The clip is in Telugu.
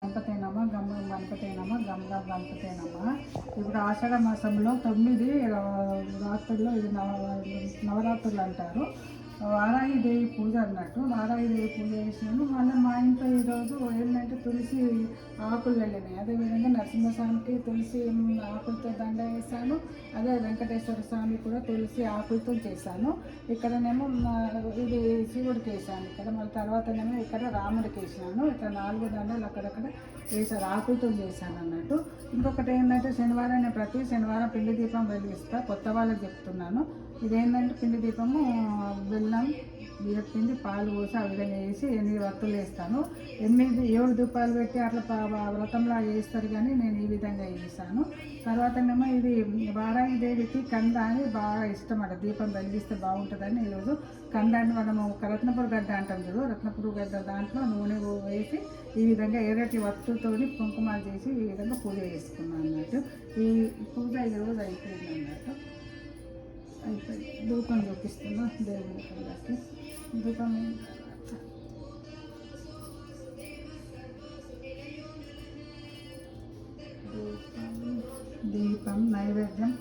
గణపతేనమా గమ్ గణపతేనమా గమ్ గమ్ గణపతేనమా. ఇప్పుడు ఆషాఢ మాసంలో 9 రాత్రుల్లో ఇది నవరాత్రులు అంటారు. వారాహిదేవి పూజ అన్నట్టు. వారాహిదేవి పూజ చేసినాను. మళ్ళీ మా ఇంట్లో ఈరోజు ఏంటంటే తులసి ఆకులు వెళ్ళినాయి. అదేవిధంగా నరసింహస్వామికి తులసి ఆకులతో దండ వేసాను. అదే వెంకటేశ్వర స్వామి కూడా తులసి ఆకులతో చేశాను. ఇక్కడనేమో ఇది శివుడికి వేసాను. ఇక్కడ మళ్ళీ తర్వాతనేమో ఇక్కడ రాముడికి వేసాను. ఇక్కడ 4 దండలు అక్కడక్కడ వేసాను, ఆకులతో చేశాను అన్నట్టు. ఇంకొకటి ఏంటంటే శనివారం నేను ప్రతి శనివారం పిండి దీపం వెలిగిస్తా. కొత్త వాళ్ళకి చెప్తున్నాను. ఇదేంటంటే పిండి దీపము బెల్లం, బియ్యం పిండి, పాలు పోసి ఆ విధంగా వేసి 8 వత్తులు వేస్తాను. 7 దీపాలు పెట్టి అట్లా వ్రతంలా వేస్తారు, కానీ నేను ఈ విధంగా వేసాను. తర్వాతనేమో ఇది వారాహిదేవికి కంద అని బాగా ఇష్టం అట. దీపం వెలిగిస్తే బాగుంటుందని ఈరోజు కందాన్ని మనము రత్నపురి గడ్డ అంటాం చూడు, రత్నపురి గడ్డ దాంట్లో నూనె వేసి ఈ విధంగా ఎర్రటి వత్తులతో కుంకుమాలు చేసి ఈ విధంగా పూజ చేసుకున్నాను అన్నట్టు. ఈ పూజ ఈరోజు అయిపోయింది అన్నట్టు. అయిపోయి ధూపం చూపిస్తున్నా దేవుడి కళ్ళకి. ధూపం దీపం నైవేద్యం